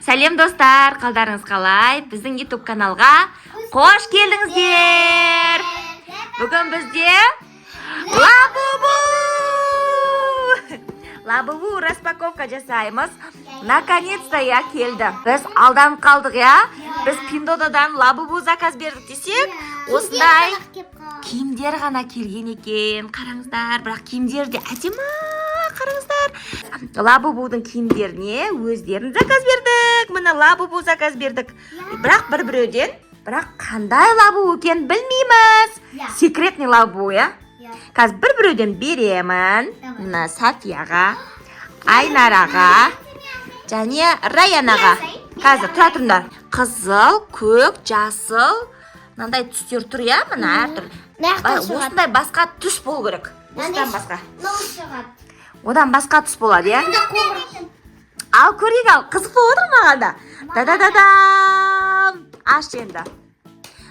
Сәлем достар, қалдарыңыз қалай? Біздің YouTube каналға қош келдіңіздер. Бүгін бізде Лабубу распаковка жасаймыз. Наконец-то я келді. Біз алданып қалдық, я? Біз Пиндодадан лабубу заказ бердік десек, осындай киімдер ғана келген екен. Қараңыздар, бірақ киімдер де әдемі. Қараңыздар. Лабубудың киімдеріне өздерін заказ бердік. Міне лабубу заказ бердік. Бірақ бір-біреуден, бірақ қандай лабубу екенін білмейміз. Секретный лабубу, я? Қазір бір-біреуден беремін. Мына Сафияға, Айнараға және Раянаға. Қазір тұра тұрыңдар. Қызыл, көк, жасыл, мынандай түстер тұр, я? Мына әртүрлі. Осындай басқа түс болу керек. Осыдан басқа. Одан басқа түс болады, я? Ал көрейік, ал қызық болып отыр маған да. Да-да-да-дам. Аш енді.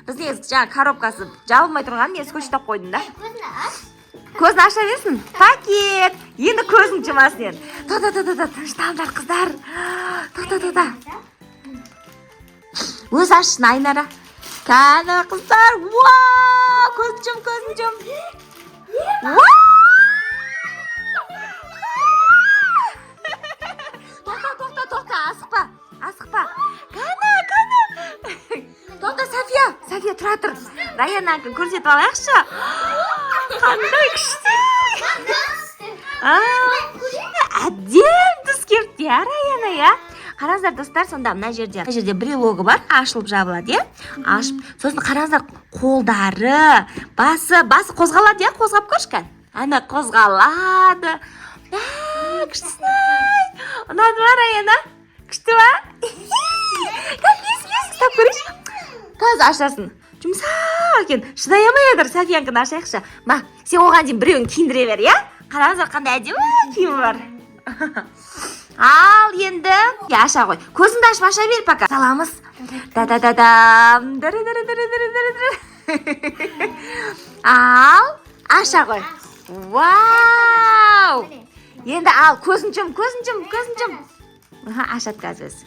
Біз негізі жаңа коробкасы жабылмай тұрған, мен скотчтап қойдым да. Көзін аша берсін. Пакет. Енді көзін жұмасын енді. Да-да-да-да, тынышталыңдар қыздар. Да-да-да-да. Өз ашсын Айнара. Кәні қыздар. Уау! Көзін жум. Тоқта, асықпа. Кәні. Тоқта, Сафия, тұра тұр. Раянанкін көрсетіп алайықшы. Қандай күшті. Әдем түс келді, я, Раяна, я? Қараңыздар, достар, сонда мына жерде брелогы бар, ашылып жабылады, я? Ашып, сосын қараңыздар, қолдары, басы қозғалады, я? Қозғап көршкен. Ана қозғалады. Күшті-сай. Ұнады ма, Раяна? Күшті ма? Кәп, көрейші. Қазір ашасын. Жұмсақ екен. Шыдай алмай отыр, Сафиянкін ашайықшы. Ма, сен оған дейін біреуін киіндіре бер, я? Қараңыздар, қандай әдемі киімі бар. Ал енді, аша қой. Көзіңді ашып аша бер пока. Саламыз. Да-да-да-дам. Ал, аша қой. Вау! Енді ал, көзін жым. Ашат қазір өзі.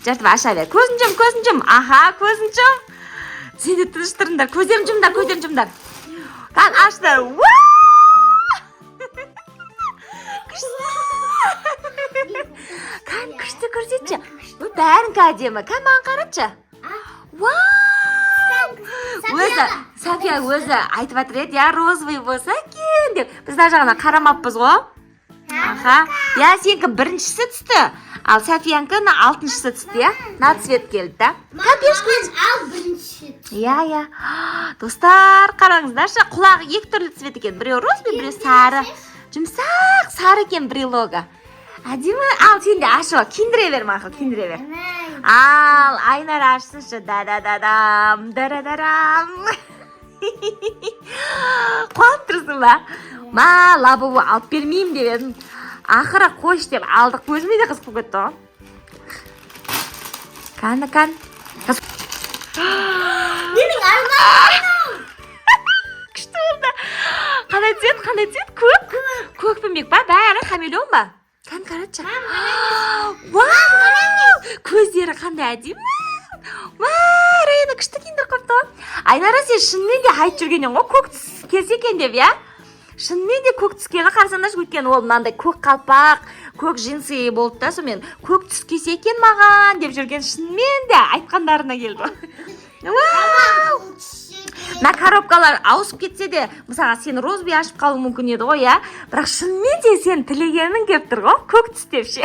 Жартып аша бер. Көзін жым. Аха, көзін жым. Сен де тыныш тұрыңдар. Көздерін жұмдар. Қан аштар. Қан күшті көрсетші. Бәрін кәдемі. Қан маған қаратшы. Өзі, Сафия өзі айтып атыр еді, я розовый болса екен деп. Біз мына жағына қарамаппыз ғой. Аха. Я сенкі біріншісі түсті. Ал Сафиянкі алтыншысы түсті, я? На цвет келді, да? Ал бірінші. Я. Достар, қараңыздаршы, құлағы екі түрлі цвет екен. Біреу розовый, біреу сары. Жұмсақ, сары екен брелогы. Әдемі, ал сен де ашуға, киіндіре бер мақыл, киіндіре бер. Ал, Айнара ашсыншы, да-да-да-дам, да-да-да-дам. Қуанып тұрсың ба? Ма, лабубу алып бермеймін деп едім. Ақыры қойш деп алдық, өзіме де қызық болып кетті ғой. Кан. Менің арманым. Күшті болды. Қандай цвет? Көк пен бек ба? Бәрі хамелеон ба? Кан қаратшы. Вау! Көздері қандай әдемі. Раяна күшті киіндір қойыпты ғой. Айнара, сен шынымен де айтып жүргенен ғой, көк түс келсе екен деп, я? Шынымен де көк түскені қарсаңдашы, өткен ол мынандай көк қалпақ, көк джинсы болды да, сонымен көк түс келсе екен маған деп жүрген, шынымен де айтқандарына келді. Вау! Мына коробкалар ауысып кетсе де, мысалға сен розовый ашып қалу мүмкін еді ғой, я? Бірақ шынымен де сен тілегенің келіп тұр ғой, көк түс депші.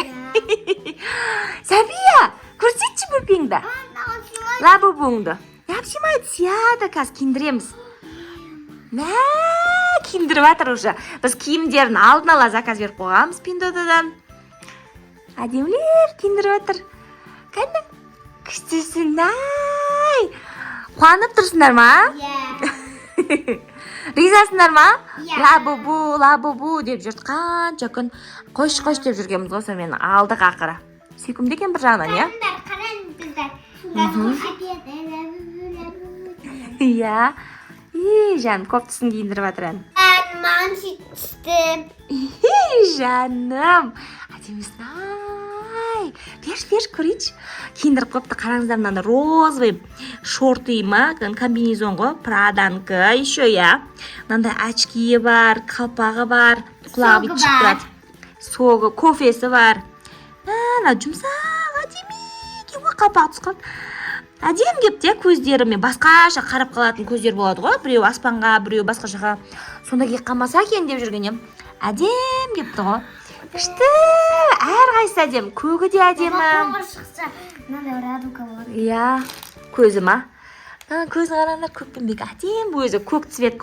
Сафия, көрсетші бөпеңді. Лабубуңды. Япсимайды, сияды, қазір киіндіреміз. Мә, киіндіріп атыр уже. Біз киімдерін алдын ала заказ беріп қойғанбыз Пиндодадан. Әдемілер киіндіріп атыр. Кәні, күштісін-ай. Қуанып тұрсыңдар ма? Ризасыңдар ма? Лабубу деп жүрді. Қанша күн қош деп жүргенбіз ғой, сонымен алдық ақыры. Сүйкімді екен бір жағынан, я? Я. Жаным, кофтасын киіндіріп атыр ән. Маған түсті. Жаным, әдемісін-ай. ой берші көрейінші киіндіріп қойыпты. Қараңыздар, мынандай розовый шорты ма комбинезон ғой, Праданікі. Еще я мынандай очки бар, қалпағы бар, құлағы бүйтіп шығып тұрады. Соғы, кофесі бар. Ана жұмсақ әдемі екен ғой, қалпағы түсіп қалды. Әдем кепті, көздері мен басқаша қарап қалатын көздер болады ғой. Біреу аспанға, біреу басқа жаққа. Сонда кеп қалмаса екен деп жүрген едім. Әдем кепті ғой. Күшті, әрқайсысы әдем. Көгі де әдемі. Тоңға шықса, мынандай радуга болады. Иә, көзі ма? Көзін қараңдар, көкпенбек әдем өзі. Көк цвет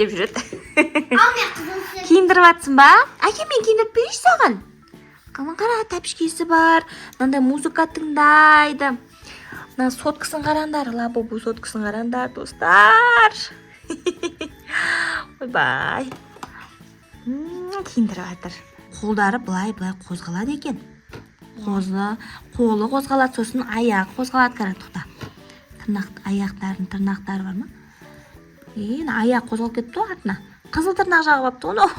деп жүреді. Ал мен қызыл цвет. Киіндіріп атсың ба? Әке, мен киіндіріп берейінші саған. Қара тәпішкесі бар. Мынандай музыка тыңдайды. Мына соткасын қараңдар, Лабубу соткасын қараңдар, достар. Ойбай. Киіндіріп атыр. Қолдары былай қозғалады екен. Қолы қозғалады, сосын аяқ қозғалады. Қара, тоқта. Тырнақтары бар ма? Аяқ қозғалып кетті ғой артына. Қызыл тырнақ жағып апты ғой.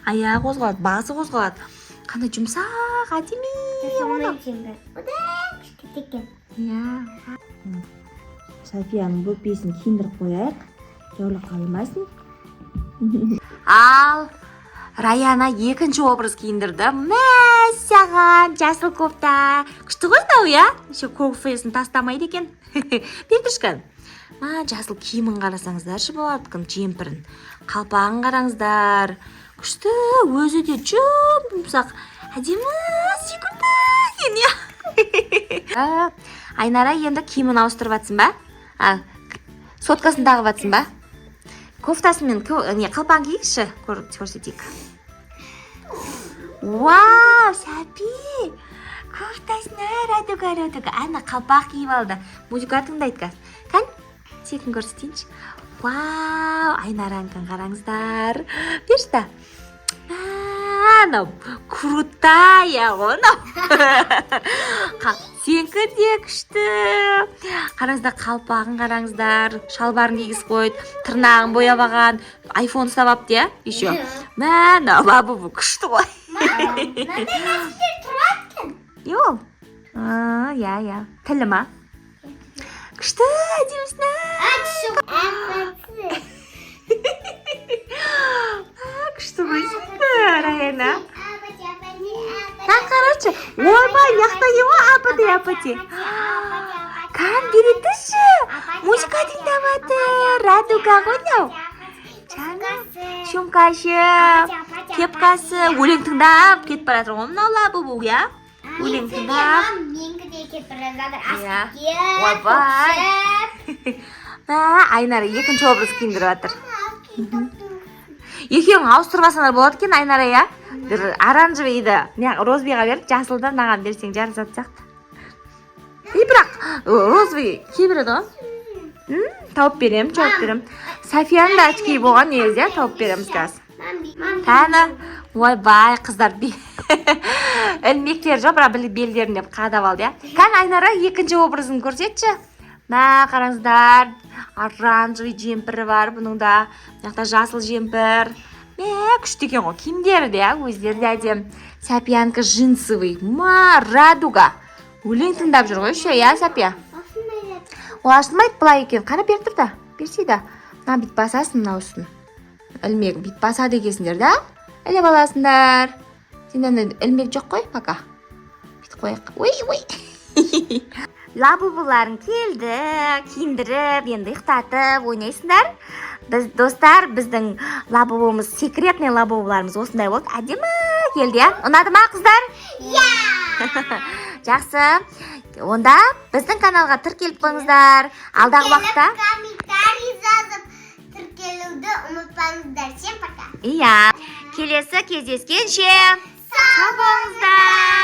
Аяқ қозғалады, басы қозғалады. Қандай жұмсақ, әдемі. Соңынан киінді. Одан күшті екен. Иә. Софияның бөпесін киіндіріп қояйық. Жаулық қалмасын. Ал Раяна екінші образ киіндірді. Мәссаған, жасыл кофта. Күшті ғой дау, я? Еще кофесін тастамайды екен. Бердішкан. Жасыл киімін қарасаңыздаршы болады, жемпірін. Қалпағын қараңыздар. Күшті, өзі де жұмсақ. Әдемі, секунды екен, я? Айнара енді киімін ауыстырып атсың ба? Соткасын тағып атсың ба? Кофтасымен қалпағын киікші, көрсетейік. Вау, Сәпи! Кофтасына радуга. Ана қалпақ киіп алды. Музыка тыңдайды кәз. Қан? Секін көрсетейінші. Вау, Айнаранкын қараңыздар. Берші. Анау, крутая ғой, сенкі де күшті. Қараңыздар, қалпағын қараңыздар. Шалбарын кигізіп қойды, тырнағын бояп алған, айфон ұстап апты, я? Еще. Лабубу күшті ғой. Йол. Я. Тілі ма? Күшті, әдемісін. Күшті ғой, Раяна. Қарашы, ойбай, яқта ема, апати. Қан беретіші, музыка тыңдап атыр, радуга ғой нау. Шумкашы, кепкасы, өлең тыңдап кетіп баратыр ғой, мынау Лабубу, я? Өлең тыңдап. Менгі де кетіп баратыр. Ойбай. Айнара екінші образ киіндіріп атыр. Екеуің ауыстырбасаңдар болады екен, Айнара, я? Бір оранжевыйды розбиға беріп, жасылдан наған берсең жарысады сияқты. Бірақ розбий кейбіреді ғой. Тауып берем, жауап берем. Софияның да очки болған негізі, тауып береміз кәз. Тәні, ойбай, қыздар ілмектер жоқ, бірақ белдерін деп қадап алды, я? Кән, Айнара екінші образын көрсетші. Қараңыздар, оранжевый жемпірі бар бұның да. Яқта жасыл жемпір. Күшті екен ғой, киімдері де, өздері де әдем. Сәпиянікі жинсовый. Радуга. Өлең тыңдап жүр ғой, ше, я, Сәпия? Ол ашылмайды, бұлай екен. Қара беріп тұр да, берсейді. Бит басасын мына үстін. Ілмек бит басады екесіңдер, да? Әле баласындар. Сенден ілмек жоқ қой, пока. Бит қойық. Ой. Лабубуларың келді, киіндіріп, енді ұйықтатып, ойнайсыңдар. Достар, біздің лабубумыз, секретный лабубуларымыз осындай болды. Әдемі келді, я? Ұнады ма, қыздар? Жақсы. Онда біздің каналға тіркеліп қойыңыздар. Алдағы уақытта комментарий жазып тіркелуді ұмытпаңыздар. Всем пока. Иә, келесі кездескенше сау болыңыздар.